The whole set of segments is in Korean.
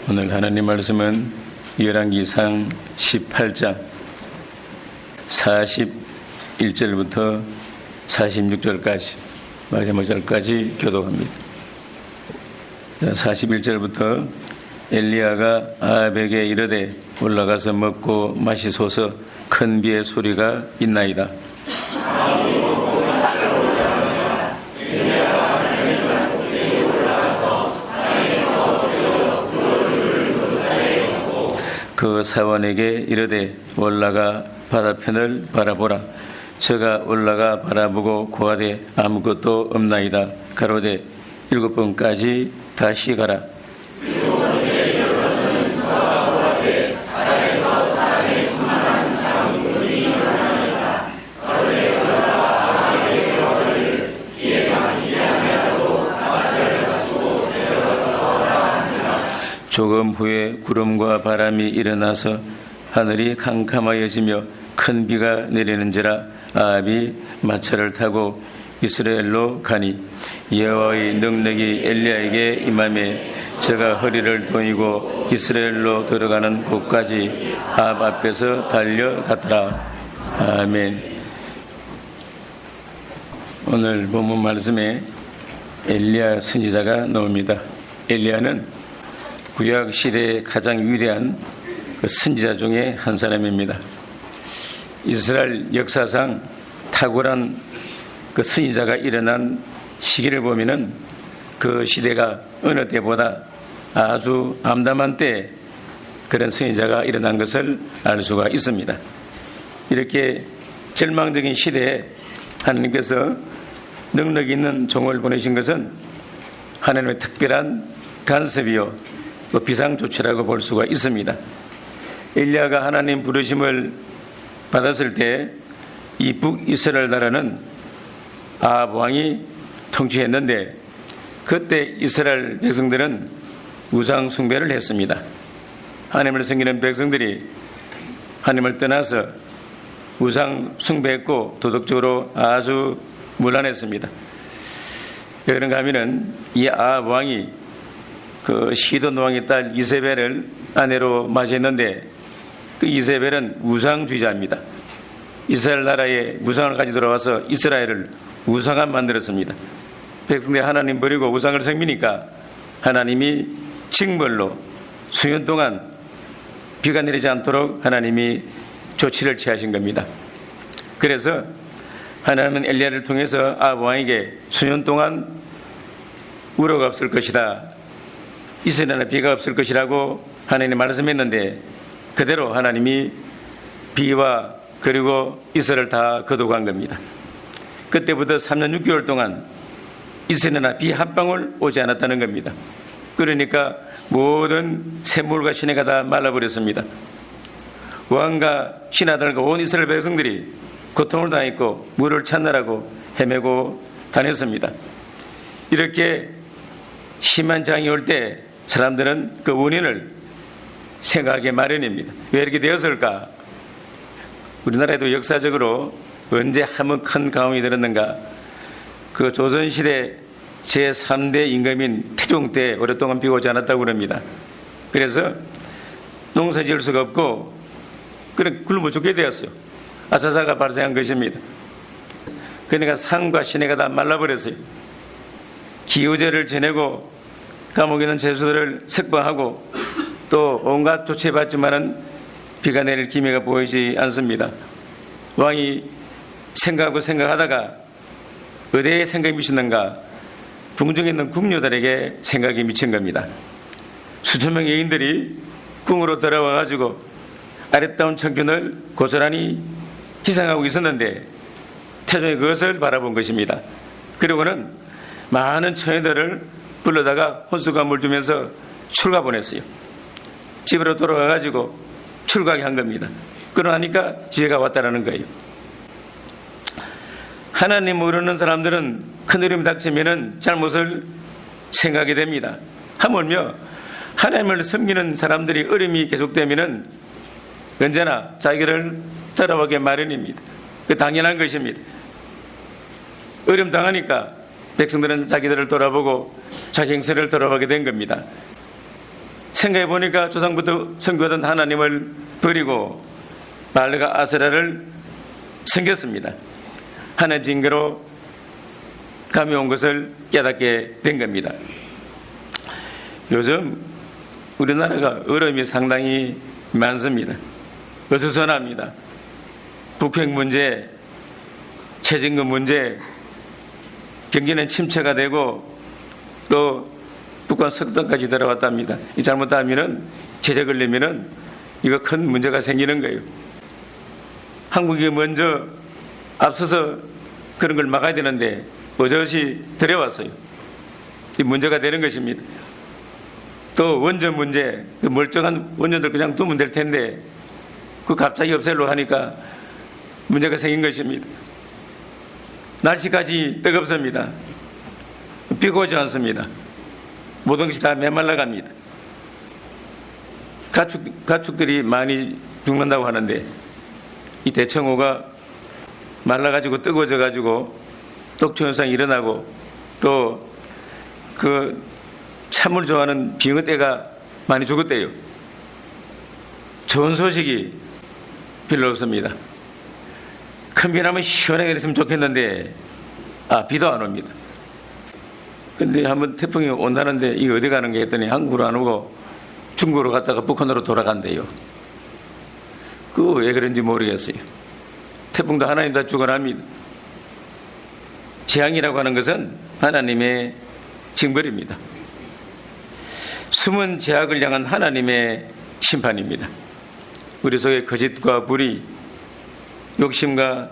오늘 하나님 말씀은 열왕기상 18장 41절부터 46절까지 마지막 절까지 교독합니다. 41절부터 엘리야가 아합에게 이르되 올라가서 먹고 마시소서 큰 비의 소리가 있나이다. 그 사원에게 이르되 올라가 바다편을 바라보라. 저가 올라가 바라보고 고하되 아무것도 없나이다. 가로되 7번까지 다시 가라. 조금 후에 구름과 바람이 일어나서 하늘이 캄캄하여지며 큰 비가 내리는지라. 아합이 마차를 타고 이스라엘로 가니 여호와의 능력이 엘리야에게 임하매 저가 허리를 동이고 이스라엘로 들어가는 곳까지 아합 앞에서 달려갔더라. 아멘. 오늘 본문 말씀에 엘리야 선지자가 나옵니다. 엘리야는 구약 시대의 가장 위대한 선지자 중에 한 사람입니다. 이스라엘 역사상 탁월한 그 선지자가 일어난 시기를 보면은 그 시대가 어느 때보다 아주 암담한 때 그런 선지자가 일어난 것을 알 수가 있습니다. 이렇게 절망적인 시대에 하나님께서 능력 있는 종을 보내신 것은 하나님의 특별한 간섭이요 비상조치라고 볼 수가 있습니다. 엘리야가 하나님 부르심을 받았을 때 이 북이스라엘 나라는 아합 왕이 통치했는데 그때 이스라엘 백성들은 우상 숭배를 했습니다. 하나님을 섬기는 백성들이 하나님을 떠나서 우상 숭배했고 도덕적으로 아주 문란했습니다. 왜 그런가 하면은 이 아합 왕이 그 시돈 왕의 딸 이세벨을 아내로 맞이했는데 그 이세벨은 우상주의자입니다. 이스라엘 나라에 우상을 가지고 들어와서 이스라엘을 우상화 만들었습니다. 백성들이 하나님 버리고 우상을 섬기니까 하나님이 징벌로 수년 동안 비가 내리지 않도록 하나님이 조치를 취하신 겁니다. 그래서 하나님은 엘리야를 통해서 아합 왕에게 수년 동안 우로가 없을 것이다, 이스라엘에 비가 없을 것이라고 하나님이 말씀했는데 그대로 하나님이 비와 그리고 이스라엘을 다 거두간 겁니다. 그때부터 3년 6개월 동안 이스라엘에 비 한 방울 오지 않았다는 겁니다. 그러니까 모든 샘물과 시내가 다 말라버렸습니다. 왕과 신하들과 온 이스라엘 백성들이 고통을 당했고 물을 찾느라고 헤매고 다녔습니다. 이렇게 심한 장이 올 때 사람들은 그 원인을 생각하기 마련입니다. 왜 이렇게 되었을까? 우리나라에도 역사적으로 언제 한번 큰 가뭄이 들었는가? 그 조선시대 제3대 임금인 태종 때 오랫동안 비 오지 않았다고 그럽니다. 그래서 농사 지을 수가 없고 그래 굶어 죽게 되었어요. 아사사가 발생한 것입니다. 그러니까 산과 시내가 다 말라버렸어요. 기후제를 지내고 감옥에 있는 죄수들을 석방하고 또 온갖 조치해봤지만은 비가 내릴 기미가 보이지 않습니다. 왕이 생각하다가 어디에 생각이 미쳤는가? 궁중에 있는 궁녀들에게 생각이 미친 겁니다. 수천 명의 여인들이 궁으로 들어와가지고 아름다운 청춘을 고스란히 희생하고 있었는데 태종이 그것을 바라본 것입니다. 그리고는 많은 처녀들을 불러다가 혼수감을 주면서 출가 보냈어요. 집으로 돌아가가지고 출가하게 한 겁니다. 그러니까 기회가 왔다라는 거예요. 하나님 모르는 사람들은 큰 어려움이 닥치면 잘못을 생각하게 됩니다. 하물며 하나님을 섬기는 사람들이 어려움이 계속되면 언제나 자기를 따라오게 마련입니다. 그 당연한 것입니다. 어려움 당하니까 백성들은 자기들을 돌아보고 자기 행세를 돌아보게 된 겁니다. 생각해 보니까 조상부터 섬기던 하나님을 버리고 바알과 아세라를 섬겼습니다. 하나님 징계로 감이 온 것을 깨닫게 된 겁니다. 요즘 우리나라가 어려움이 상당히 많습니다. 어수선합니다. 북핵 문제, 최저임금 문제, 경기는 침체가 되고 또 북한 석탄까지 들어왔답니다. 이 잘못하면은 제재 걸리면은 이거 큰 문제가 생기는 거예요. 한국이 먼저 앞서서 그런 걸 막아야 되는데 어저씨 들여왔어요. 이 문제가 되는 것입니다. 또 원전 문제, 그 멀쩡한 원전들 그냥 두면 될 텐데 그 갑자기 없애려고 하니까 문제가 생긴 것입니다. 날씨까지 뜨겁습니다. 비가 오지 않습니다. 모든 것이 다 메말라 갑니다. 가축들이 많이 죽는다고 하는데 이 대청호가 말라가지고 뜨거워져가지고 독초 현상이 일어나고 또 그 참을 좋아하는 빙어떼가 많이 죽었대요. 좋은 소식이 별로 없습니다. 큰 비나면 시원하게 됐으면 좋겠는데 비도 안 옵니다. 근데 한번 태풍이 온다는데 이게 어디 가는 게 했더니 한국으로 안 오고 중국으로 갔다가 북한으로 돌아간대요. 그거 왜 그런지 모르겠어요. 태풍도 하나님 다 죽어납니다. 재앙이라고 하는 것은 하나님의 징벌입니다. 숨은 죄악을 향한 하나님의 심판입니다. 우리 속에 거짓과 불의, 욕심과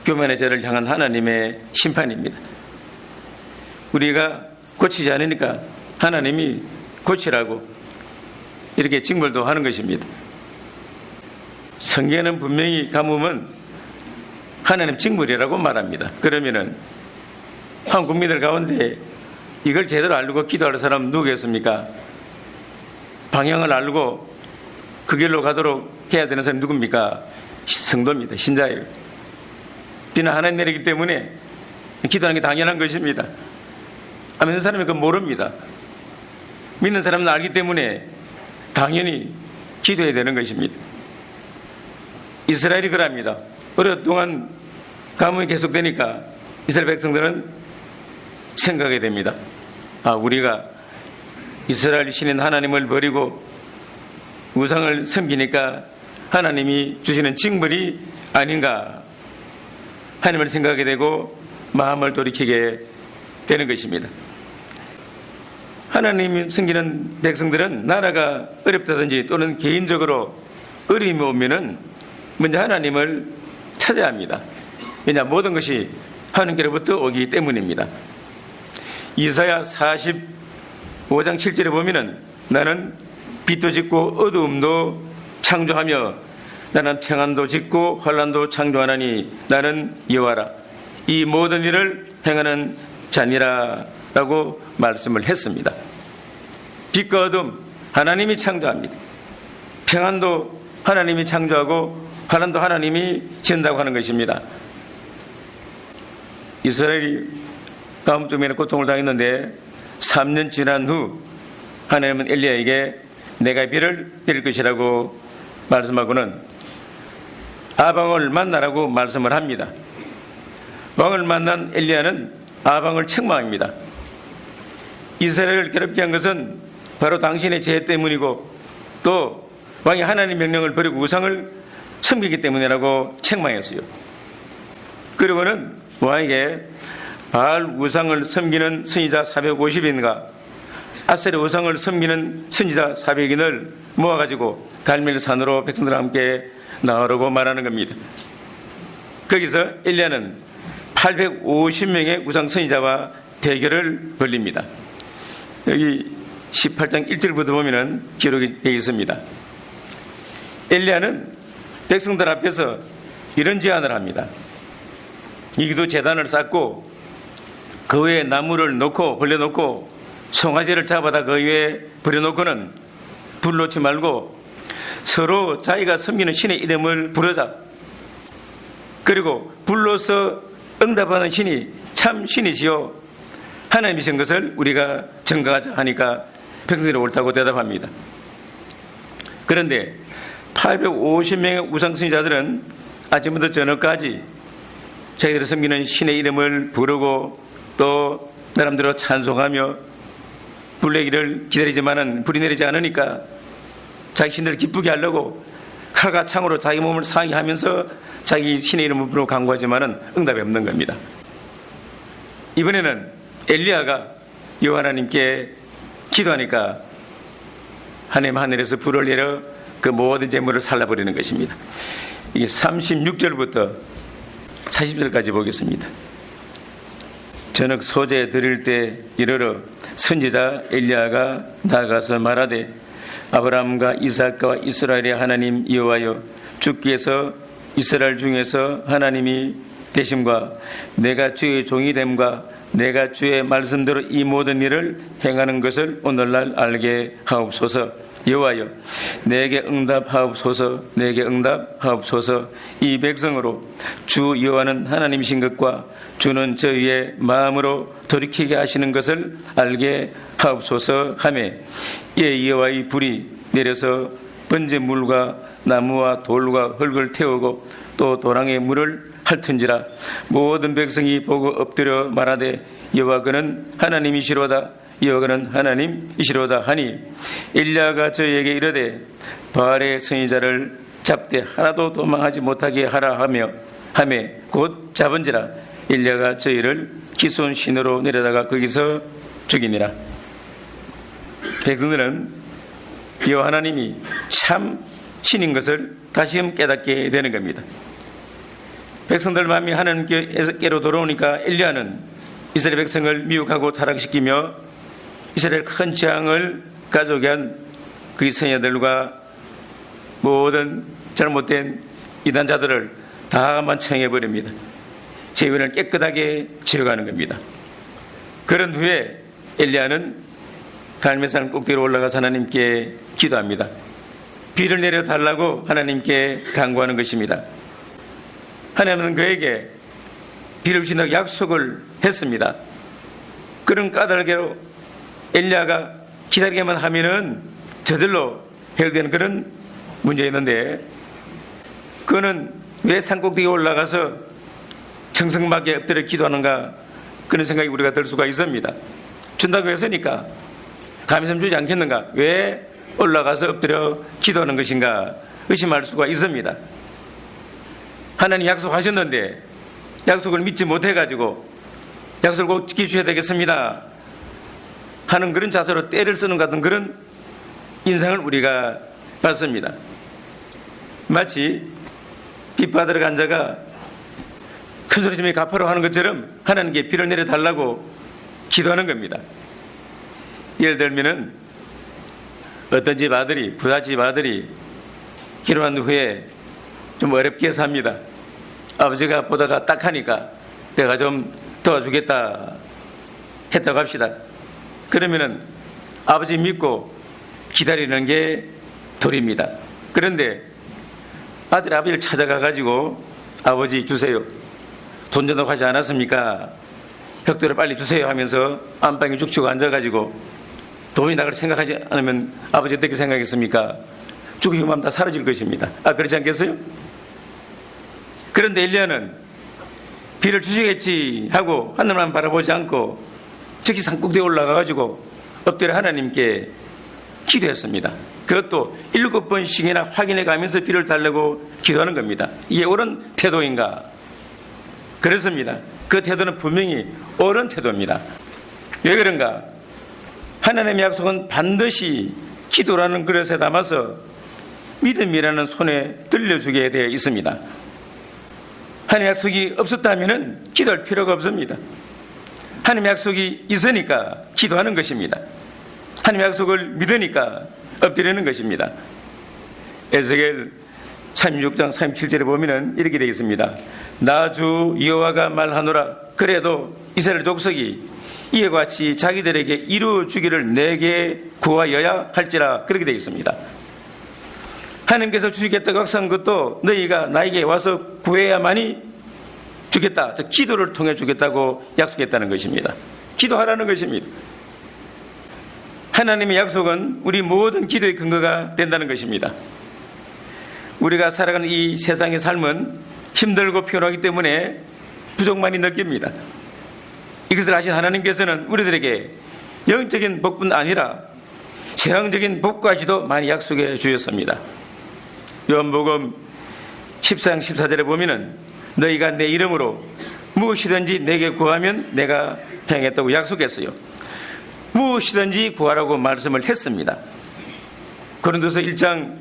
교만의 죄를 향한 하나님의 심판입니다. 우리가 고치지 않으니까 하나님이 고치라고 이렇게 징벌도 하는 것입니다. 성경에는 분명히 가뭄은 하나님 징벌이라고 말합니다. 그러면은 한국 국민들 가운데 이걸 제대로 알고 기도할 사람은 누구겠습니까? 방향을 알고 그 길로 가도록 해야 되는 사람이 누굽니까? 성도입니다. 신자예요. 비는 하나님 내리기 때문에 기도하는 게 당연한 것입니다. 안 믿는 사람은 그건 모릅니다. 믿는 사람은 알기 때문에 당연히 기도해야 되는 것입니다. 이스라엘이 그럽니다. 오랫동안 가뭄이 계속되니까 이스라엘 백성들은 생각하게 됩니다. 우리가 이스라엘 신인 하나님을 버리고 우상을 섬기니까 하나님이 주시는 징벌이 아닌가 하나님을 생각하게 되고 마음을 돌이키게 되는 것입니다. 하나님이 섬기는 백성들은 나라가 어렵다든지 또는 개인적으로 어려움이 오면은 먼저 하나님을 찾아야 합니다. 왜냐 모든 것이 하나님께로부터 오기 때문입니다. 이사야 45장 7절에 보면은 나는 빛도 짓고 어두움도 창조하며 나는 평안도 짓고 환란도 창조하나니 나는 여호와라 이 모든 일을 행하는 자니라 라고 말씀을 했습니다. 빛과 어둠 하나님이 창조합니다. 평안도 하나님이 창조하고 환란도 하나님이 지은다고 하는 것입니다. 이스라엘이 가뭄 때문에 고통을 당했는데 3년 지난 후 하나님은 엘리야에게 내가 비를 내릴 것이라고 말씀하고는 아방을 만나라고 말씀을 합니다. 왕을 만난 엘리야는 아방을 책망합니다. 이스라엘을 괴롭게 한 것은 바로 당신의 죄 때문이고 또 왕이 하나님의 명령을 버리고 우상을 섬기기 때문이라고 책망했어요. 그리고는 왕에게 바알 우상을 섬기는 선지자 450인과 아세르 우상을 섬기는 선지자 400인을 모아가지고 갈멜산으로 백성들과 함께 나오라고 말하는 겁니다. 거기서 엘리야는 850명의 우상 선지자와 대결을 벌립니다. 여기 18장 1절부터 보면 기록이 되어 있습니다. 엘리야는 백성들 앞에서 이런 제안을 합니다. 이기도 제단을 쌓고 그 위에 나무를 놓고 벌려놓고 송아지를 잡아다 그 위에 버려놓고는 불 놓지 말고 서로 자기가 섬기는 신의 이름을 부르자. 그리고 불로서 응답하는 신이 참 신이시요 하나님이신 것을 우리가 증거하자 하니까 백성들이 옳다고 대답합니다. 그런데 850명의 우상숭배자들은 아침부터 저녁까지 자기들이 섬기는 신의 이름을 부르고 또 나름대로 찬송하며 불 내기를 기다리지만은 불이 내리지 않으니까 자기 신들을 기쁘게 하려고 칼과 창으로 자기 몸을 상하게 자기 신의 이름을 부르고 간구하지만은 응답이 없는 겁니다. 이번에는 엘리야가 여호와 하나님께 기도하니까 하나님 하늘에서 불을 내려 그 모든 재물을 살라버리는 것입니다. 이게 36절부터 40절까지 보겠습니다. 저녁 소재 드릴 때 이르러 선지자 엘리야가 나아가서 말하되 아브라함과 이삭과 이스라엘의 하나님 여호와여, 주께서 이스라엘 중에서 하나님이 되심과 내가 주의 종이 됨과 내가 주의 말씀대로 이 모든 일을 행하는 것을 오늘날 알게 하옵소서. 여호와여, 내게 응답하옵소서. 내게 응답하옵소서. 이 백성으로 주 여호와는 하나님이신 것과 주는 저희의 마음으로 돌이키게 하시는 것을 알게 하옵소서 하며, 예, 여호와의 불이 내려서 번제물과 나무와 돌과 흙을 태우고 또 도랑의 물을 핥은지라 모든 백성이 보고 엎드려 말하되 여호와 그는 하나님이시로다. 여호와는 하나님이시로다 하니, 엘리야가 저희에게 이르되 바알의 선지자를 잡되 하나도 도망하지 못하게 하라 하며 곧 잡은지라 엘리야가 저희를 기손 신으로 내려다가 거기서 죽이니라. 백성들은 여호와 하나님이 참 신인 것을 다시금 깨닫게 되는 겁니다. 백성들 마음이 하나님께로 돌아오니까 엘리야는 이스라엘 백성을 미혹하고 타락시키며 이스라엘 큰 재앙을 가져오게 한 그 선지자들과 모든 잘못된 이단자들을 다 만청해버립니다. 죄인을 깨끗하게 지어가는 겁니다. 그런 후에 엘리야는 갈멜산 꼭대기로 올라가서 하나님께 기도합니다. 비를 내려달라고 하나님께 간구하는 것입니다. 하나님은 그에게 비를 주신다고 약속을 했습니다. 그런 까닭으로 엘리야가 기다리게만 하면은 저절로 해결되는 그런 문제가 있는데, 그는 왜 산꼭대기에 올라가서 정성맞게 엎드려 기도하는가, 그런 생각이 우리가 들 수가 있습니다. 준다고 했으니까 감히 주지 않겠는가, 왜 올라가서 엎드려 기도하는 것인가 의심할 수가 있습니다. 하나님 약속하셨는데 약속을 믿지 못해가지고 약속을 꼭 지켜주셔야 되겠습니다 하는 그런 자세로 때를 쓰는 같은 그런 인상을 우리가 봤습니다. 마치 빚받으러 간 자가 큰 소리 좀 갚으러 하는 것처럼 하나님께 비를 내려달라고 기도하는 겁니다. 예를 들면은 어떤 집 아들이, 부잣집 아들이 결혼한 후에 좀 어렵게 삽니다. 아버지가 보다가 딱 하니까 내가 좀 도와주겠다 했다고 합시다. 그러면은 아버지 믿고 기다리는 게 도리입니다. 그런데 아들이 아버지를 찾아가가지고 아버지 주세요. 돈 준다고 하지 않았습니까? 벽돌을 빨리 주세요 하면서 안방에 죽치고 앉아가지고 돈이 나갈 생각하지 않으면 아버지 어떻게 생각했습니까? 죽이고 마음 다 사라질 것입니다. 그렇지 않겠어요? 그런데 엘리야는 비를 주시겠지 하고 하늘만 바라보지 않고 즉시 산꼭대기에 올라가가지고 엎드려 하나님께 기도했습니다. 그것도 7번씩이나 확인해 가면서 비를 달라고 기도하는 겁니다. 이게 옳은 태도인가? 그렇습니다. 그 태도는 분명히 옳은 태도입니다. 왜 그런가? 하나님의 약속은 반드시 기도라는 그릇에 담아서 믿음이라는 손에 들려주게 되어 있습니다. 하나님의 약속이 없었다면 기도할 필요가 없습니다. 하나님의 약속이 있으니까 기도하는 것입니다. 하나님의 약속을 믿으니까 엎드리는 것입니다. 에스겔 36장 37절에 보면 이렇게 되어 있습니다. 나 주 여호와가 말하노라. 그래도 이스라엘 족속이 이와 같이 자기들에게 이루어 주기를 내게 구하여야 할지라. 그렇게 되어 있습니다. 하나님께서 주시겠다고 약속한 것도 너희가 나에게 와서 구해야만이 주겠다. 즉 기도를 통해 주겠다고 약속했다는 것입니다. 기도하라는 것입니다. 하나님의 약속은 우리 모든 기도의 근거가 된다는 것입니다. 우리가 살아가는 이 세상의 삶은 힘들고 피곤하기 때문에 부족만이 느낍니다. 이것을 아신 하나님께서는 우리들에게 영적인 복뿐 아니라 세상적인 복까지도 많이 약속해 주셨습니다. 요한복음 14장 14절에 보면은 너희가 내 이름으로 무엇이든지 내게 구하면 내가 행했다고 약속했어요. 무엇이든지 구하라고 말씀을 했습니다. 고린도서 1장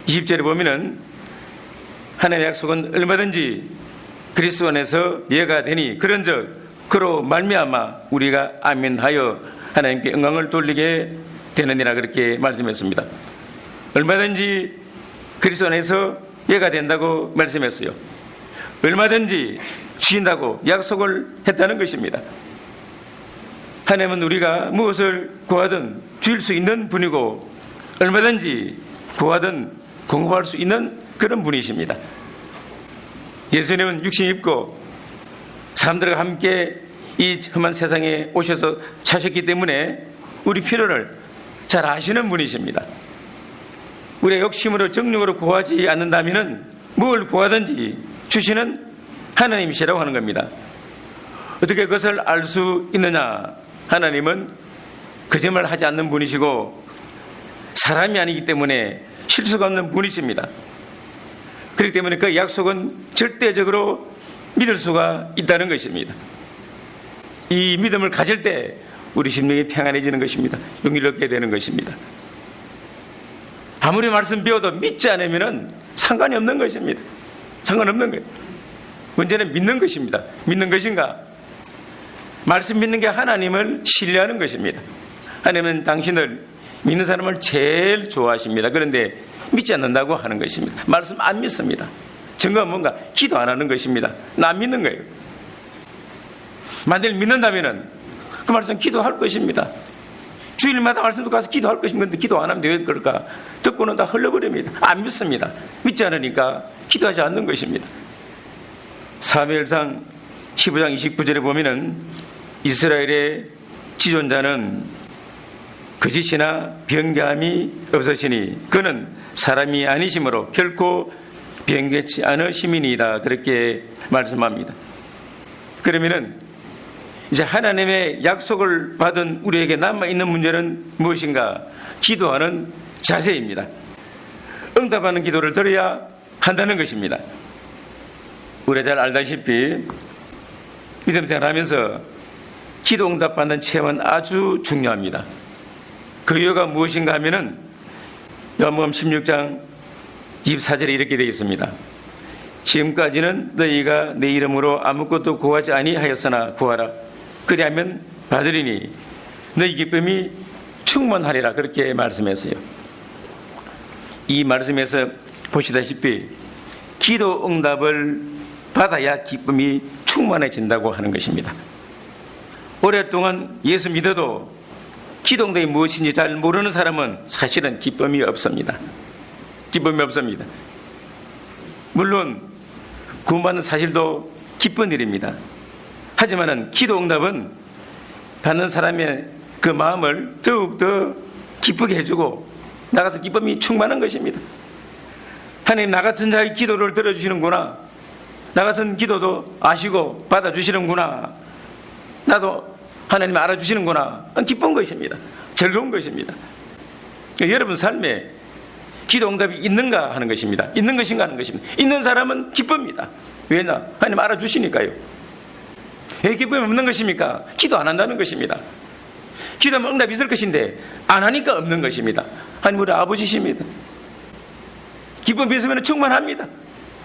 20절에 보면은 하나님의 약속은 얼마든지 그리스도 안에서 예가 되니 그런즉 그로 말미암아 우리가 아멘하여 하나님께 영광을 돌리게 되느니라 그렇게 말씀했습니다. 얼마든지 그리스도 안에서 예가 된다고 말씀했어요. 얼마든지 주신다고 약속을 했다는 것입니다. 하나님은 우리가 무엇을 구하든 주실 수 있는 분이고 얼마든지 구하든 공급할 수 있는 그런 분이십니다. 예수님은 육신 입고 사람들과 함께 이 험한 세상에 오셔서 사셨기 때문에 우리 필요를 잘 아시는 분이십니다. 우리의 욕심으로 정욕으로 구하지 않는다면 뭘 구하든지 주시는 하나님이시라고 하는 겁니다. 어떻게 그것을 알 수 있느냐? 하나님은 거짓말 하지 않는 분이시고 사람이 아니기 때문에 실수가 없는 분이십니다. 그렇기 때문에 그 약속은 절대적으로 믿을 수가 있다는 것입니다. 이 믿음을 가질 때 우리 심령이 평안해지는 것입니다. 용기를 얻게 되는 것입니다. 아무리 말씀 배워도 믿지 않으면 상관이 없는 것입니다. 상관없는 거예요. 문제는 믿는 것입니다. 믿는 것인가? 말씀 믿는 게 하나님을 신뢰하는 것입니다. 하나님은 당신을 믿는 사람을 제일 좋아하십니다. 그런데 믿지 않는다고 하는 것입니다. 말씀 안 믿습니다. 증거는 뭔가? 기도 안 하는 것입니다. 나 안 믿는 거예요. 만일 믿는다면 그 말씀 기도할 것입니다. 주일마다 말씀도 가서 기도할 것입니다. 그런데 기도 안 하면 왜 그럴까? 듣고는 다 흘러버립니다. 안 믿습니다. 믿지 않으니까 기도하지 않는 것입니다. 사무엘상 15장 29절에 보면은 이스라엘의 지존자는 거짓이나 변개함이 없으시니 그는 사람이 아니심으로 결코 변개치 않은 시민이다. 그렇게 말씀합니다. 그러면은 이제 하나님의 약속을 받은 우리에게 남아있는 문제는 무엇인가? 기도하는 자세입니다. 응답하는 기도를 드려야 한다는 것입니다. 우리가 잘 알다시피 믿음 생활하면서 기도 응답받는 체험은 아주 중요합니다. 그 이유가 무엇인가 하면은 요한복음 16장 24절에 이렇게 되어 있습니다. 지금까지는 너희가 내 이름으로 아무것도 구하지 아니하였으나 구하라. 그리하면 받으리니 너희 기쁨이 충만하리라. 그렇게 말씀했어요. 이 말씀에서 보시다시피 기도 응답을 받아야 기쁨이 충만해진다고 하는 것입니다. 오랫동안 예수 믿어도 기도 응답이 무엇인지 잘 모르는 사람은 사실은 기쁨이 없습니다. 기쁨이 없습니다. 물론 구원받는 사실도 기쁜 일입니다. 하지만 기도 응답은 받는 사람의 그 마음을 더욱더 기쁘게 해주고 나가서 기쁨이 충만한 것입니다. 하나님 나 같은 자의 기도를 들어주시는구나. 나 같은 기도도 아시고 받아주시는구나. 나도 하나님 알아주시는구나. 기쁜 것입니다. 즐거운 것입니다. 여러분 삶에 기도 응답이 있는가 하는 것입니다. 있는 것인가 하는 것입니다. 있는 사람은 기쁩니다. 왜냐? 하나님 알아주시니까요. 왜 기쁨이 없는 것입니까? 기도 안 한다는 것입니다. 기도하면 응답이 있을 것인데 안 하니까 없는 것입니다. 하나님 우리 아버지십니다. 기쁨이 있으면 충만합니다.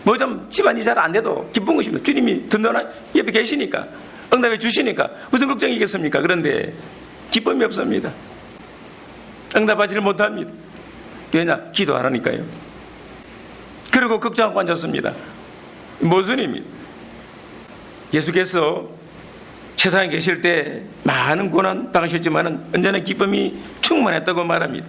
뭐 좀 집안이 잘 안 돼도 기쁜 것입니다. 주님이 든든한 옆에 계시니까 응답해 주시니까 무슨 걱정이겠습니까? 그런데 기쁨이 없습니다. 응답하지를 못합니다. 왜냐? 기도 안 하니까요. 그리고 걱정하고 앉았습니다. 모순입니다. 예수께서 세상에 계실 때 많은 고난 당하셨지만 언제나 기쁨이 충만했다고 말합니다.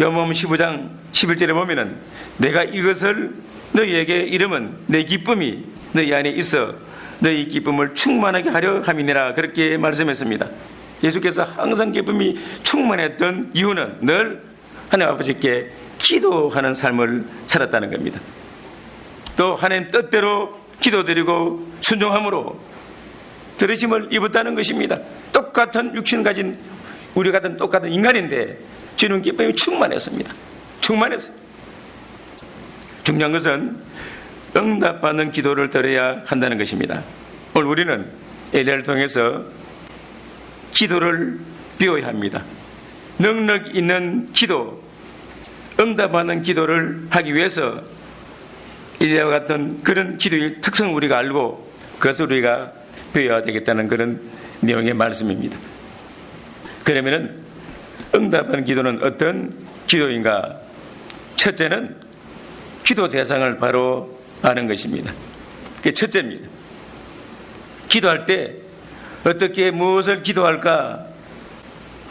요한복음 15장 11절에 보면은 내가 이것을 너희에게 이름은 내 기쁨이 너희 안에 있어 너희 기쁨을 충만하게 하려 함이니라. 그렇게 말씀했습니다. 예수께서 항상 기쁨이 충만했던 이유는 늘 하나님 아버지께 기도하는 삶을 살았다는 겁니다. 또 하나님 뜻대로 기도드리고 순종함으로 들으심을 입었다는 것입니다. 똑같은 육신 가진 우리 같은 똑같은 인간인데 주는 기쁨이 충만했습니다. 충만했어요. 중요한 것은 응답받는 기도를 드려야 한다는 것입니다. 오늘 우리는 엘리야를 통해서 기도를 배워야 합니다. 능력 있는 기도, 응답받는 기도를 하기 위해서 엘리야와 같은 그런 기도의 특성을 우리가 알고 그것을 우리가 배워야 되겠다는 그런 내용의 말씀입니다. 그러면은 응답받는 기도는 어떤 기도인가? 첫째는 기도 대상을 바로 아는 것입니다. 그게 첫째입니다. 기도할 때 어떻게 무엇을 기도할까?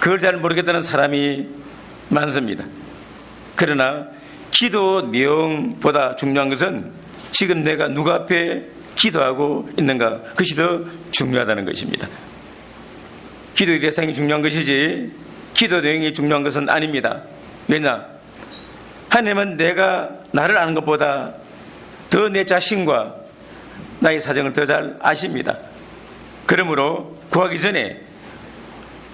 그걸 잘 모르겠다는 사람이 많습니다. 그러나 기도 내용보다 중요한 것은 지금 내가 누구 앞에 기도하고 있는가, 그것이 더 중요하다는 것입니다. 기도의 대상이 중요한 것이지 기도 내용이 중요한 것은 아닙니다. 왜냐? 하나님은 내가 나를 아는 것보다 더 내 자신과 나의 사정을 더 잘 아십니다. 그러므로 구하기 전에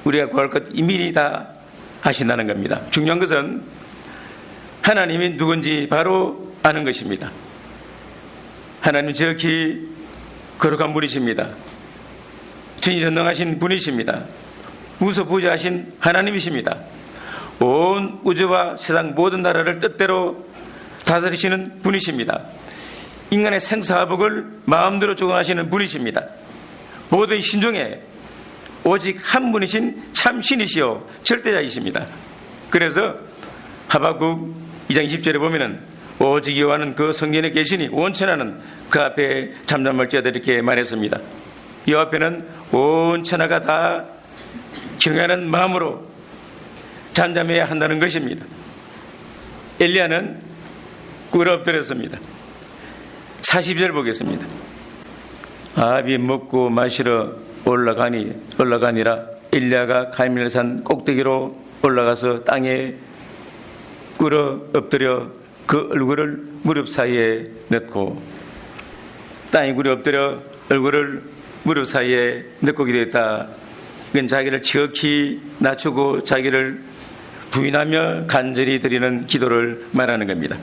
우리가 구할 것 이미 다 아신다는 겁니다. 중요한 것은 하나님이 누군지 바로 아는 것입니다. 하나님 지극히 거룩한 분이십니다. 전지전능하신 분이십니다. 무소부지하신 하나님이십니다. 온 우주와 세상 모든 나라를 뜻대로 다스리시는 분이십니다. 인간의 생사화복을 마음대로 주관하시는 분이십니다. 모든 신중에 오직 한 분이신 참 신이시요 절대자이십니다. 그래서 하박국 2장 20절에 보면은 오직 여호와는 그 성전에 계시니 온천하는 그 앞에 잠잠할 자들 이렇게 말했습니다. 여호와 앞에는 온 천하가 다 경외하는 마음으로 잠잠해야 한다는 것입니다. 엘리야는 꿇어 엎드렸습니다. 42절 보겠습니다. 아합이 먹고 마시러 올라가니라. 엘리야가 갈멜산 꼭대기로 올라가서 땅에 꿇어 엎드려 그 얼굴을 무릎 사이에 넣고, 땅에 꿇어 엎드려 얼굴을 무릎 사이에 넣고 기도했다. 이건 자기를 지극히 낮추고 자기를 부인하며 간절히 드리는 기도를 말하는 겁니다.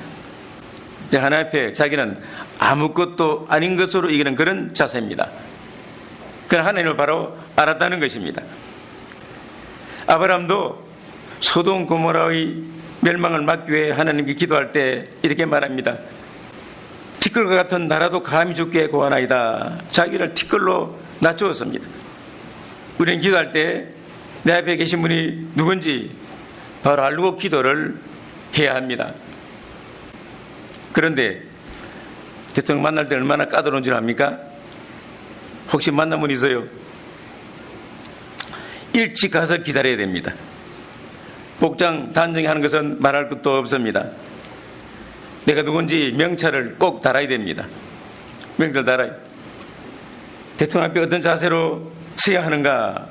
하나님 앞에 자기는 아무것도 아닌 것으로 이기는 그런 자세입니다. 그러나 하나님을 바로 알았다는 것입니다. 아브라함도 소돔 고모라의 멸망을 막기 위해 하나님께 기도할 때 이렇게 말합니다. 티끌과 같은 나라도 감히 죽게 고하나이다. 자기를 티끌로 낮추었습니다. 우리는 기도할 때 내 앞에 계신 분이 누군지 바로 알고 기도를 해야 합니다. 그런데 대통령 만날 때 얼마나 까다로운 줄 압니까? 혹시 만난 분 있어요? 일찍 가서 기다려야 됩니다. 복장 단정히 하는 것은 말할 것도 없습니다. 내가 누군지 명찰을 꼭 달아야 됩니다. 명찰 달아요. 대통령 앞에 어떤 자세로 서야 하는가,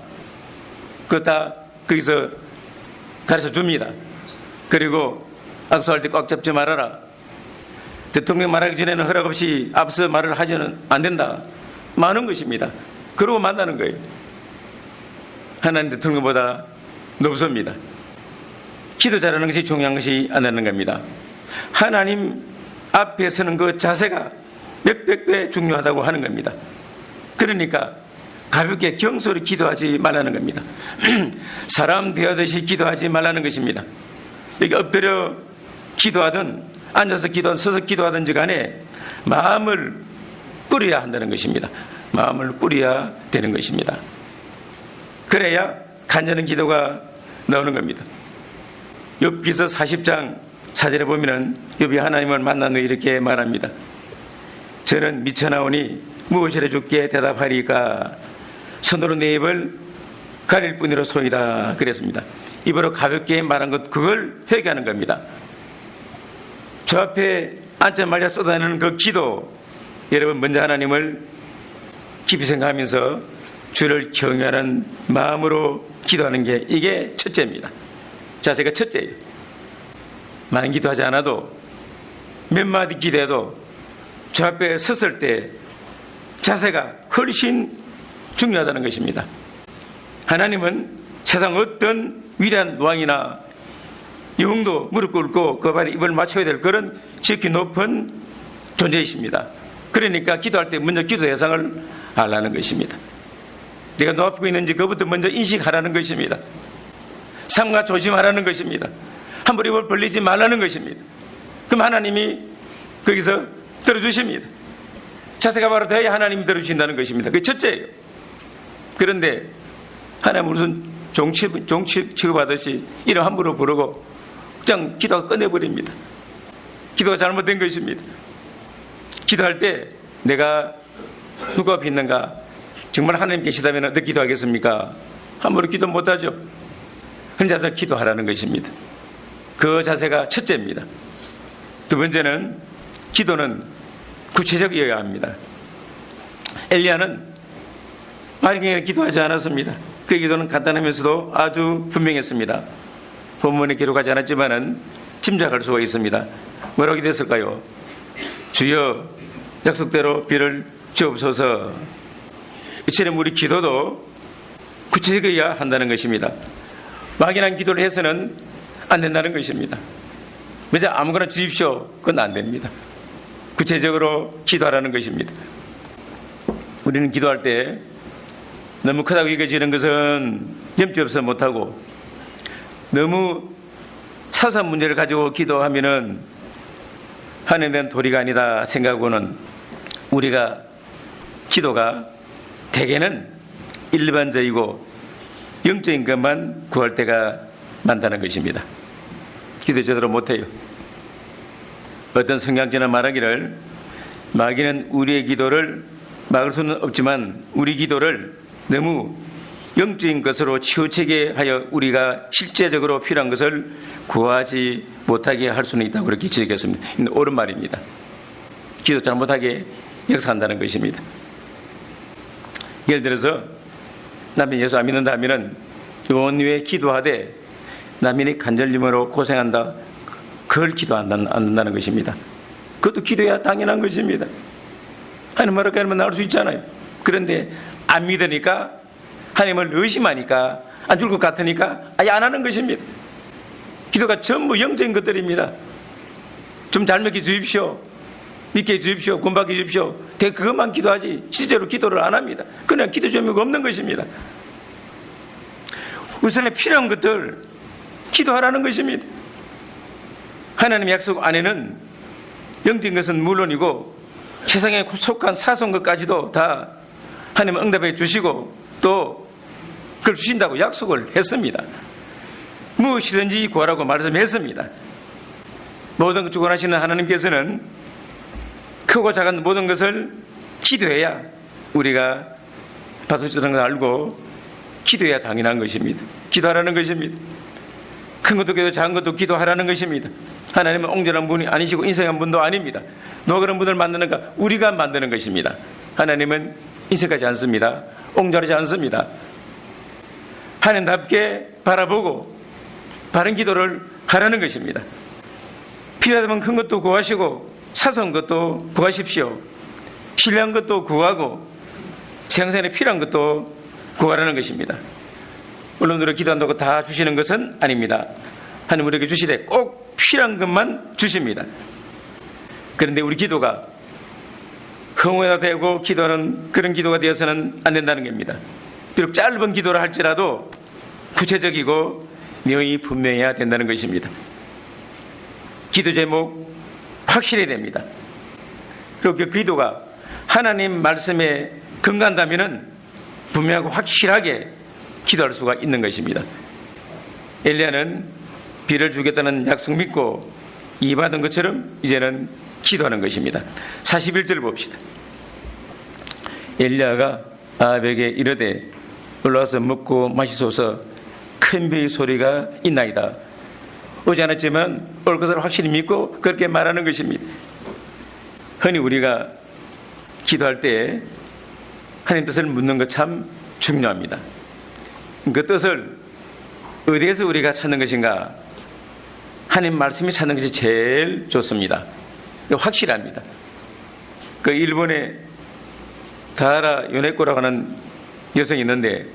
그거 다 거기서 가르쳐 줍니다. 그리고 악수할 때 꽉 잡지 말아라. 대통령 말하기 전에는 허락 없이 앞서 말을 하지는 안 된다. 많은 것입니다. 그러고 만나는 거예요. 하나님 대통령보다 높습니다. 기도 잘하는 것이 중요한 것이 아니라는 겁니다. 하나님 앞에 서는 그 자세가 몇백 배 중요하다고 하는 겁니다. 그러니까 가볍게 경솔히 기도하지 말라는 겁니다. 사람 대하듯이 기도하지 말라는 것입니다. 여기 엎드려 기도하든 앉아서 기도하든 서서 기도하든지 간에 마음을 꾸려야 한다는 것입니다. 마음을 꾸려야 되는 것입니다. 그래야 간절한 기도가 나오는 겁니다. 욥기서 40장 4절에 보면은 욥이 하나님을 만난 후에 이렇게 말합니다. 저는 미쳐나오니 무엇을 해줄게 대답하리까? 손으로 내 입을 가릴 뿐이로 소이다. 그랬습니다. 입으로 가볍게 말한 것, 그걸 회개하는 겁니다. 저 앞에 앉자마자 쏟아내는 그 기도, 여러분 먼저 하나님을 깊이 생각하면서 주를 경외하는 마음으로 기도하는 게 이게 첫째입니다. 자세가 첫째예요. 많은 기도하지 않아도 몇 마디 기도해도 주 앞에 섰을 때 자세가 훨씬 중요하다는 것입니다. 하나님은 세상 어떤 위대한 왕이나 영도 무릎 꿇고 그 발에 입을 맞춰야 될 그런 지극히 높은 존재이십니다. 그러니까 기도할 때 먼저 기도 대상을 알라는 것입니다. 내가 놓아프고 있는지 그것부터 먼저 인식하라는 것입니다. 삼가 조심하라는 것입니다. 함부로 입을 벌리지 말라는 것입니다. 그럼 하나님이 거기서 들어주십니다. 자세가 바로 돼야 하나님이 들어주신다는 것입니다. 그게 첫째예요. 그런데 하나님 무슨 종치 취급하듯이 이름 함부로 부르고 그냥 기도가 꺼내버립니다. 기도가 잘못된 것입니다. 기도할 때 내가 누가 앞에 있는가, 정말 하나님 계시다면 어떻게 기도하겠습니까? 함부로 기도 못하죠. 혼자서 기도하라는 것입니다. 그 자세가 첫째입니다. 두 번째는 기도는 구체적이어야 합니다. 엘리야는 말경에 기도하지 않았습니다. 그 기도는 간단하면서도 아주 분명했습니다. 본문에 기록하지 않았지만은 짐작할 수가 있습니다. 뭐라고 기도했을까요? 주여 약속대로 비를 주옵소서. 이처럼 우리 기도도 구체적이어야 한다는 것입니다. 막연한 기도를 해서는 안 된다는 것입니다. 그저 아무거나 주십시오. 그건 안 됩니다. 구체적으로 기도하라는 것입니다. 우리는 기도할 때 너무 크다고 여겨지는 것은 염치 없어 못하고 너무 사소한 문제를 가지고 기도하면은 하나님에 대한 도리가 아니다 생각하고는 우리가 기도가 대개는 일반적이고 영적인 것만 구할 때가 많다는 것입니다. 기도 제대로 못해요. 어떤 성경자는 말하기를 마귀는 우리의 기도를 막을 수는 없지만 우리 기도를 너무 영적인 것으로 치우치게 하여 우리가 실제적으로 필요한 것을 구하지 못하게 할 수는 있다고 그렇게 지적했습니다. 옳은 말입니다. 기도 잘못하게 역사한다는 것입니다. 예를 들어서 남편이 예수 안 믿는다 하면은 요원위에 기도하되 남편이 간절림으로 고생한다, 그걸 기도 안 한다는 것입니다. 그것도 기도해야 당연한 것입니다. 하나님 뭐라고 하면 나올 수 있잖아요. 그런데 안 믿으니까, 하나님을 의심하니까, 안 줄 것 같으니까 아예 안 하는 것입니다. 기도가 전부 영적인 것들입니다. 좀 잘 먹게 주십시오, 믿게 해 주십시오, 구원받게 해 주십시오. 대개 그것만 기도하지 실제로 기도를 안 합니다. 그냥 기도 재미가 없는 것입니다. 우선에 필요한 것들 기도하라는 것입니다. 하나님의 약속 안에는 영적인 것은 물론이고 세상에 속한 사소한 것까지도 다 하나님은 응답해 주시고 또 그걸 주신다고 약속을 했습니다. 무엇이든지 구하라고 말씀했습니다. 모든 것 주관하시는 하나님께서는 크고 작은 모든 것을 기도해야 우리가 받을 수 있는 걸 알고 기도해야 당연한 것입니다. 기도하라는 것입니다. 큰 것도 기도, 작은 것도 기도하라는 것입니다. 하나님은 옹졸한 분이 아니시고 인색한 분도 아닙니다. 누가 그런 분을 만드는가? 우리가 만드는 것입니다. 하나님은 인색하지 않습니다. 옹졸하지 않습니다. 하나님답게 바라보고 바른 기도를 하라는 것입니다. 필요하다면 큰 것도 구하시고 사소한 것도 구하십시오. 필요한 것도 구하고 생산에 필요한 것도 구하라는 것입니다. 물론 우리가 기도한다고 다 주시는 것은 아닙니다. 하나님 우리에게 주시되 꼭 필요한 것만 주십니다. 그런데 우리 기도가 흥오에다 대고 기도하는 그런 기도가 되어서는 안 된다는 겁니다. 비록 짧은 기도를 할지라도 구체적이고 내용이 분명해야 된다는 것입니다. 기도 제목 확실해야 됩니다. 그리고 그 기도가 하나님 말씀에 근거한다면 분명하고 확실하게 기도할 수가 있는 것입니다. 엘리야는 비를 주겠다는 약속 믿고 이해받은 것처럼 이제는 기도하는 것입니다. 41절 봅시다. 엘리야가 아합에게 이르되 올라와서 먹고 마시소서, 큰 배의 소리가 있나이다. 오지 않았지만 올 것을 확실히 믿고 그렇게 말하는 것입니다. 흔히 우리가 기도할 때 하나님 뜻을 묻는 것 참 중요합니다. 그 뜻을 어디에서 우리가 찾는 것인가? 하나님 말씀이 찾는 것이 제일 좋습니다. 확실합니다. 그 일본에 다하라 요네코라고 하는 여성이 있는데,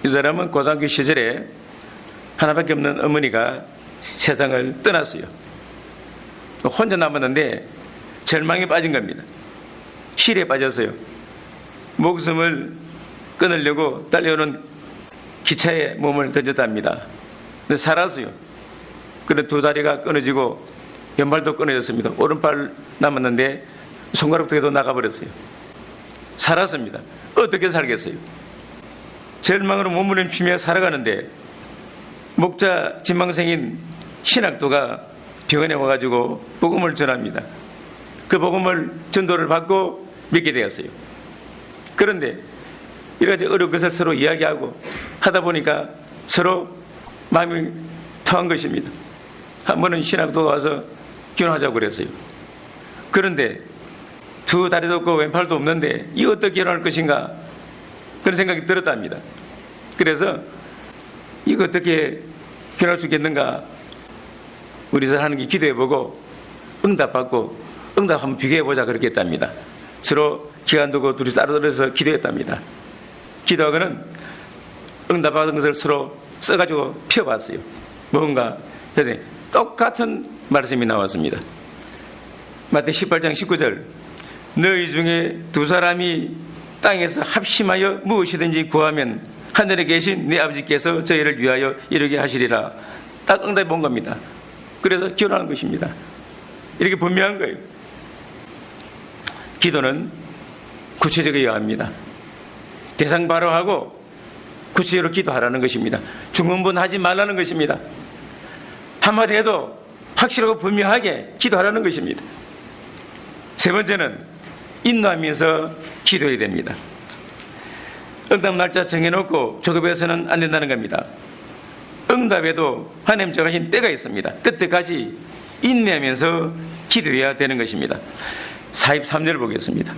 이 사람은 고등학교 시절에 하나밖에 없는 어머니가 세상을 떠났어요. 혼자 남았는데 절망에 빠진 겁니다. 실에 빠졌어요. 목숨을 끊으려고 달려오는 기차에 몸을 던졌답니다. 근데 살았어요. 그런데 두 다리가 끊어지고 왼발도 끊어졌습니다. 오른발 남았는데 손가락 두 개도 나가버렸어요. 살았습니다. 어떻게 살겠어요? 절망으로 몸부림치며 살아가는데 목자 지망생인 신학도가 병원에 와가지고 복음을 전합니다. 그 복음을 전도를 받고 믿게 되었어요. 그런데 이렇게 어려운 것을 서로 이야기하고 하다 보니까 서로 마음이 통한 것입니다. 한 번은 신학도가 와서 결혼하자고 그랬어요. 그런데 두 다리도 없고 왼팔도 없는데 이 어떻게 결혼할 것인가, 그런 생각이 들었답니다. 그래서 이거 어떻게 결혼할 수 있겠는가, 우리서 하는 게 기도해보고 응답받고 응답 한번 비교해보자, 그렇게 했답니다. 서로 기간 두고 둘이 따로 들어서 기도했답니다. 기도하고는 응답받은 것을 서로 써가지고 펴봤어요. 뭔가 그랬더니 똑같은 말씀이 나왔습니다. 마태 18장 19절, 너희 중에 두 사람이 땅에서 합심하여 무엇이든지 구하면 하늘에 계신 네 아버지께서 저희를 위하여 이루게 하시리라. 딱 응답해 본 겁니다. 그래서 결혼한 것입니다. 이렇게 분명한 거예요. 기도는 구체적이어야 합니다. 대상 바로 하고 구체적으로 기도하라는 것입니다. 중언부언하지 말라는 것입니다. 한마디 해도 확실하고 분명하게 기도하라는 것입니다. 세 번째는 인도하면서 기도해야 됩니다. 응답 날짜 정해놓고 조급해서는 안 된다는 겁니다. 응답에도 하나님 정하신 때가 있습니다. 그때까지 인내하면서 기도해야 되는 것입니다. 43절 보겠습니다.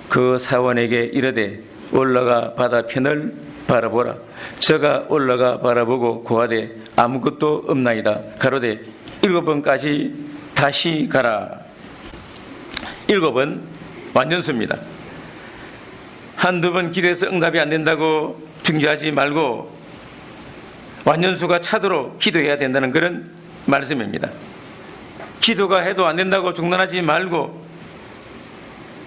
그 사원에게 이르되 올라가 바다편을 바라보라. 저가 올라가 바라보고 고하되 아무것도 없나이다. 가로되 7번까지 다시 가라. 7번 완전수입니다. 한두 번 기도해서 응답이 안 된다고 중지하지 말고 완전수가 차도록 기도해야 된다는 그런 말씀입니다. 기도가 해도 안 된다고 중단하지 말고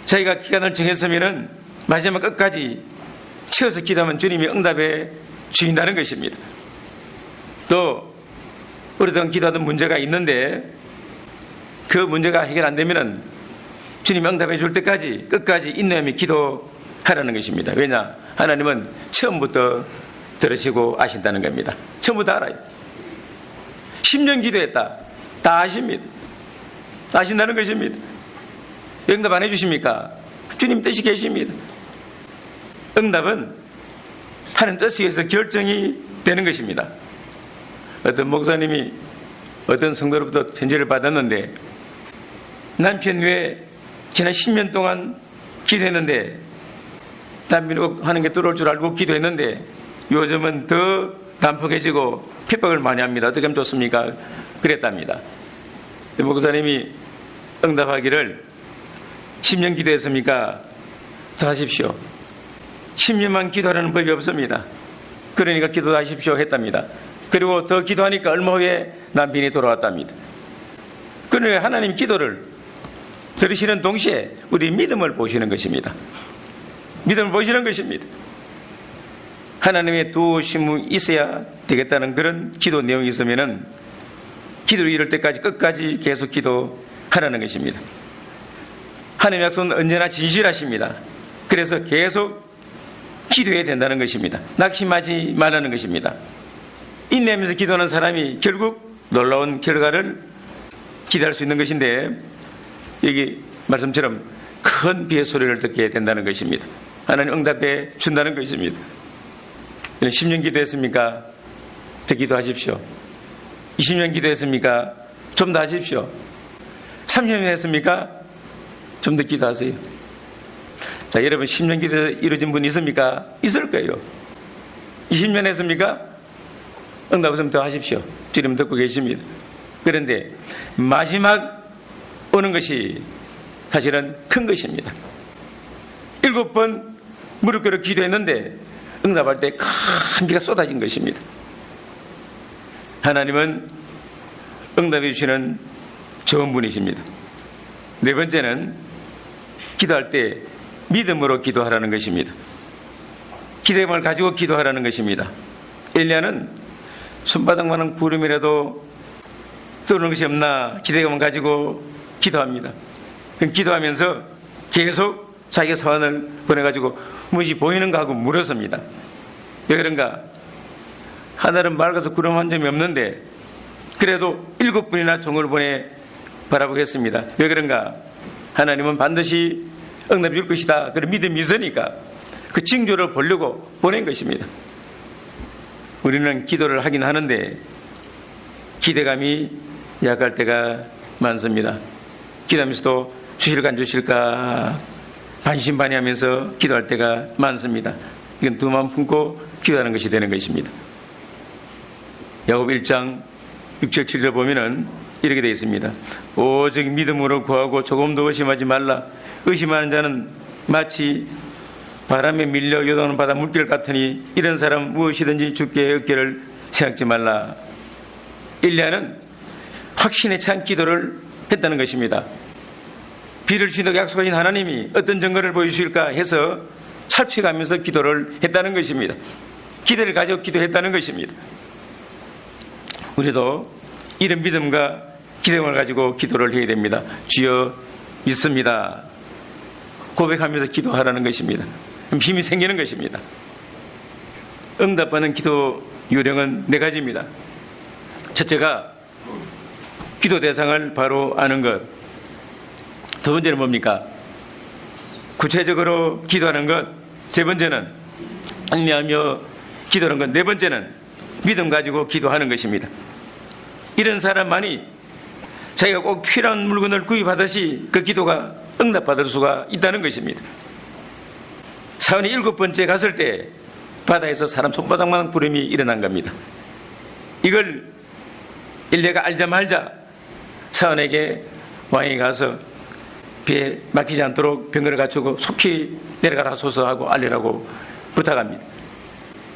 자기가 기간을 정했으면 마지막 끝까지 치어서 기도하면 주님이 응답해 주신다는 것입니다. 또 오랫동안 기도하던 문제가 있는데 그 문제가 해결 안 되면 주님이 응답해 줄 때까지 끝까지 인내하며 기도하라는 것입니다. 왜냐? 하나님은 처음부터 들으시고 아신다는 겁니다. 처음부터 알아요. 10년 기도했다. 다 아십니다. 다 아신다는 것입니다. 응답 안 해주십니까? 주님 뜻이 계십니다. 응답은 하나님 뜻에 의해서 결정이 되는 것입니다. 어떤 목사님이 어떤 성도로부터 편지를 받았는데 남편 외에 지난 10년 동안 기도했는데 남편이 하는 게 들어올 줄 알고 기도했는데 요즘은 더 난폭해지고 핍박을 많이 합니다. 어떻게 하면 좋습니까? 그랬답니다. 목사님이 응답하기를 10년 기도했습니까? 더 하십시오. 10년만 기도하라는 법이 없습니다. 그러니까 기도하십시오 했답니다. 그리고 더 기도하니까 얼마 후에 남편이 돌아왔답니다. 그러니까 하나님 기도를 들으시는 동시에 우리 믿음을 보시는 것입니다. 믿음을 보시는 것입니다. 하나님의 도우심이 있어야 되겠다는 그런 기도 내용이 있으면은 기도를 이룰 때까지 끝까지 계속 기도하라는 것입니다. 하나님의 약속은 언제나 진실하십니다. 그래서 계속 기도해야 된다는 것입니다. 낙심하지 말라는 것입니다. 인내하면서 기도하는 사람이 결국 놀라운 결과를 기대할 수 있는 것인데 여기 말씀처럼 큰 비의 소리를 듣게 된다는 것입니다. 하나님 응답해 준다는 것입니다. 10년 기도했습니까? 더 기도하십시오. 20년 기도했습니까? 좀 더 하십시오. 30년 했습니까? 좀 더 기도하세요. 자, 여러분 10년 기도 이루어진 분 있습니까? 있을 거예요. 20년 했습니까? 응답 없으면 더 하십시오. 주님 듣고 계십니다. 그런데 마지막 오는 것이 사실은 큰 것입니다. 7번 무릎 꿇어 기도했는데 응답할 때 큰 비가 쏟아진 것입니다. 하나님은 응답해 주시는 좋은 분이십니다. 4번째는 기도할 때 믿음으로 기도하라는 것입니다. 기대감을 가지고 기도하라는 것입니다. 엘리야는 손바닥만한 구름이라도 떠오르는 것이 없나 기대감을 가지고 기도합니다. 기도하면서 계속 자기의 사원을 보내가지고 무엇이 보이는가 하고 물었습니다. 왜 그런가? 하늘은 맑아서 구름 한 점이 없는데 그래도 7분이나 종을 보내 바라보겠습니다. 왜 그런가? 하나님은 반드시 응답해 줄 것이다. 그런 믿음이 있으니까 그 징조를 보려고 보낸 것입니다. 우리는 기도를 하긴 하는데 기대감이 약할 때가 많습니다. 기도하면서도 주실까 안 주실까 반신반의하면서 기도할 때가 많습니다. 이건 두 마음 품고 기도하는 것이 되는 것입니다. 야고보 1장 6절 7절 보면은 이렇게 되어 있습니다. 오직 믿음으로 구하고 조금도 의심하지 말라. 의심하는 자는 마치 바람에 밀려 요동하는 바다 물길 같으니 이런 사람 무엇이든지 주께 얻기를 생각지 말라. 엘리야는 확신에 찬 기도를 했다는 것입니다. 비를 주신다고 약속하신 하나님이 어떤 증거를 보여주실까 해서 살펴가면서 기도를 했다는 것입니다. 기대를 가지고 기도했다는 것입니다. 우리도 이런 믿음과 기대감을 가지고 기도를 해야 됩니다. 주여 믿습니다. 고백하면서 기도하라는 것입니다. 힘이 생기는 것입니다. 응답받는 기도 요령은 4가지입니다. 첫째가 기도 대상을 바로 아는 것. 두 번째는 뭡니까? 구체적으로 기도하는 것. 세 번째는 안내하며 기도하는 것. 네 번째는 믿음 가지고 기도하는 것입니다. 이런 사람만이 자기가 꼭 필요한 물건을 구입하듯이 그 기도가 응답받을 수가 있다는 것입니다. 사원이 7번째 갔을 때 바다에서 사람 손바닥만한 구름이 일어난 겁니다. 이걸 엘리야가 알자마자 사원에게 왕이 가서 비에 막히지 않도록 병거를 갖추고 속히 내려가라 하소서 하고 알리라고 부탁합니다.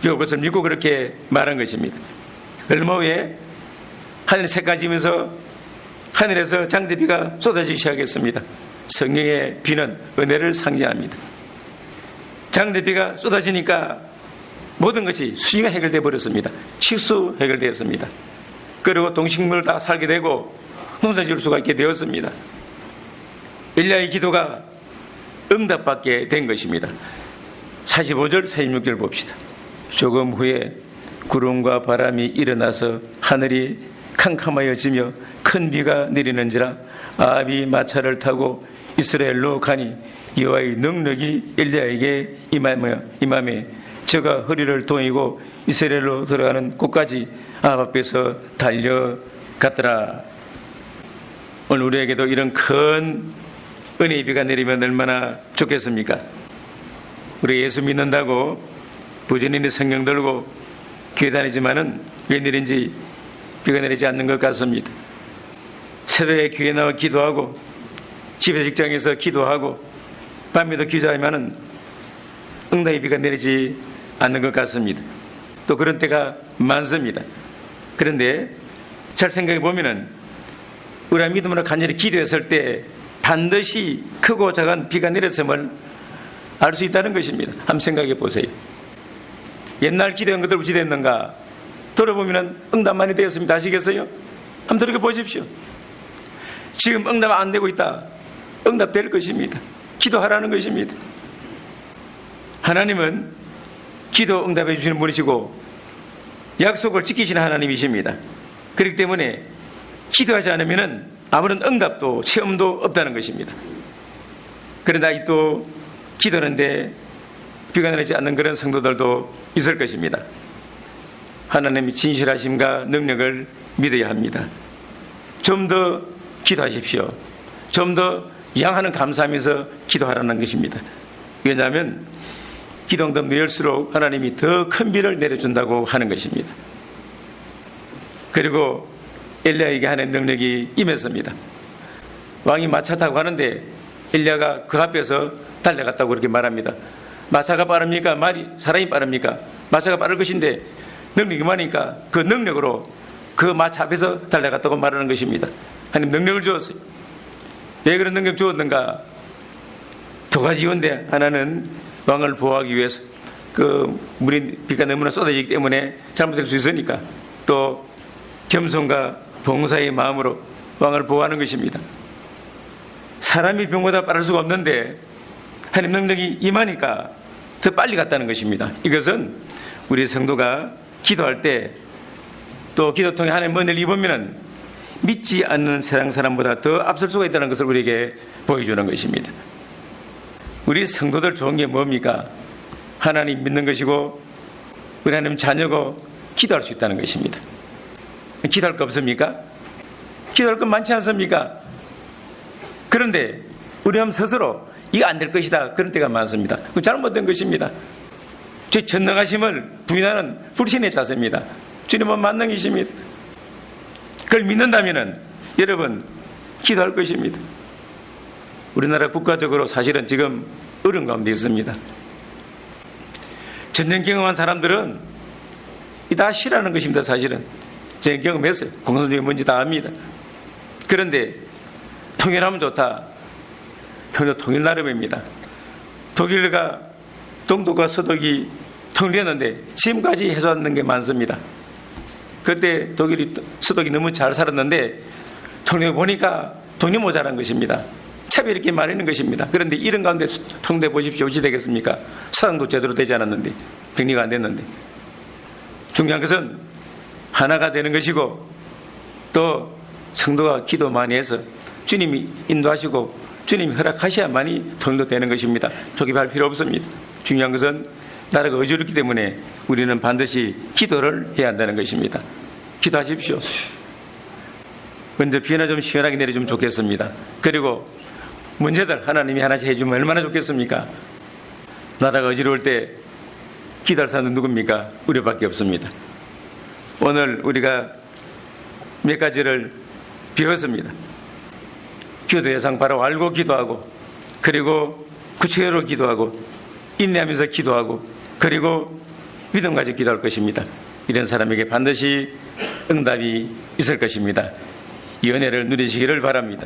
그것을 믿고 그렇게 말한 것입니다. 얼마 후에 하늘이 새까지면서 하늘에서 장대비가 쏟아지기 시작했습니다. 성령의 비는 은혜를 상징합니다. 장대비가 쏟아지니까 모든 것이 수시가 해결되어 버렸습니다. 식수 해결되었습니다. 그리고 동식물을 다 살게 되고 농사 지을 수가 있게 되었습니다. 엘리야의 기도가 응답받게 된 것입니다. 45절 46절 봅시다. 조금 후에 구름과 바람이 일어나서 하늘이 캄캄하여지며 큰 비가 내리는지라 아합이 마차를 타고 이스라엘로 가니 여호와의 능력이 엘리야에게 임하며 저가 허리를 동이고 이스라엘로 들어가는 곳까지 아합 앞에서 달려갔더라. 오늘 우리에게도 이런 큰 은혜의 비가 내리면 얼마나 좋겠습니까? 우리 예수 믿는다고 부지런히 성경 들고 교회 다니지만은 웬일인지 비가 내리지 않는 것 같습니다. 새벽에 교회 나와 기도하고 집에 직장에서 기도하고 밤에도 기도하지만은 응답의 비가 내리지 않는 것 같습니다. 또 그런 때가 많습니다. 그런데 잘 생각해 보면은 우리가 믿음으로 간절히 기도했을 때 반드시 크고 작은 비가 내렸음을 알 수 있다는 것입니다. 한번 생각해 보세요. 옛날 기도한 것들 어찌 됐는가? 돌아보면 응답 많이 되었습니다. 아시겠어요? 한번 들어가 보십시오. 지금 응답 안 되고 있다. 응답 될 것입니다. 기도하라는 것입니다. 하나님은 기도 응답해 주시는 분이시고 약속을 지키시는 하나님이십니다. 그렇기 때문에 기도하지 않으면 아무런 응답도 체험도 없다는 것입니다. 그러나 또 기도하는데 비가 내리지 않는 그런 성도들도 있을 것입니다. 하나님의 진실하심과 능력을 믿어야 합니다. 좀 더 기도하십시오. 좀 더 양하는 감사하면서 기도하라는 것입니다. 왜냐하면 기도응답 늦을수록 하나님이 더 큰 비를 내려준다고 하는 것입니다. 그리고 엘리야에게 하나님 능력이 임했습니다. 왕이 마차 타고 가는데 엘리야가 그 앞에서 달려갔다고 그렇게 말합니다. 마차가 빠릅니까? 사람이 빠릅니까? 마차가 빠를 것인데 능력이 많으니까 그 능력으로 그 마차 앞에서 달려갔다고 말하는 것입니다. 하나님 능력을 주었어요. 왜 그런 능력 주었는가? 두 가지 이유인데, 하나는 왕을 보호하기 위해서, 그 물이 비가 너무나 쏟아지기 때문에 잘못될 수 있으니까, 또 겸손과 봉사의 마음으로 왕을 보호하는 것입니다. 사람이 병보다 빠를 수가 없는데 하나님 능력이 임하니까 더 빨리 갔다는 것입니다. 이것은 우리 성도가 기도할 때, 또 기도통에 하나님 은혜를 입으면 믿지 않는 세상 사람보다 더 앞설 수가 있다는 것을 우리에게 보여주는 것입니다. 우리 성도들 좋은 게 뭡니까? 하나님 믿는 것이고 우리 하나님 자녀고 기도할 수 있다는 것입니다. 기도할 거 없습니까? 기도할 거 많지 않습니까? 그런데 우리 하면 스스로 이거 안 될 것이다, 그런 때가 많습니다. 그 잘못된 것입니다. 제 전능하심을 부인하는 불신의 자세입니다. 주님은 만능이십니다. 그걸 믿는다면 여러분 기도할 것입니다. 우리나라 국가적으로 사실은 지금 어려운 가운데 있습니다. 전쟁 경험한 사람들은 이 다 싫어하는 것입니다. 사실은 제가 경험했어요. 공산주의 뭔지 다 압니다. 그런데 통일하면 좋다. 통일 나름입니다. 독일과 동독과 서독이 통일했는데 지금까지 해줬는 게 많습니다. 그때 독일이 서독이 너무 잘 살았는데 통일해 보니까 돈이 모자란 것입니다. 차별이 이렇게 많이 있는 것입니다. 그런데 이런 가운데 통일해 보십시오. 어찌 되겠습니까? 사랑도 제대로 되지 않았는데, 병리가 안 됐는데. 중요한 것은 하나가 되는 것이고, 또 성도가 기도 많이 해서 주님이 인도하시고 주님이 허락하셔야만이 통일도 되는 것입니다. 조급할 필요 없습니다. 중요한 것은 나라가 어지럽기 때문에 우리는 반드시 기도를 해야 한다는 것입니다. 기도하십시오. 먼저 비나 좀 시원하게 내려주면 좋겠습니다. 그리고 문제들 하나님이 하나씩 해주면 얼마나 좋겠습니까? 나라가 어지러울 때 기도할 사람은 누굽니까? 우리밖에 없습니다. 오늘 우리가 몇 가지를 배웠습니다. 기도 예상 바로 알고 기도하고, 그리고 구체적으로 기도하고, 인내하면서 기도하고, 그리고 믿음 가지고 기도할 것입니다. 이런 사람에게 반드시 응답이 있을 것입니다. 이 은혜를 누리시기를 바랍니다.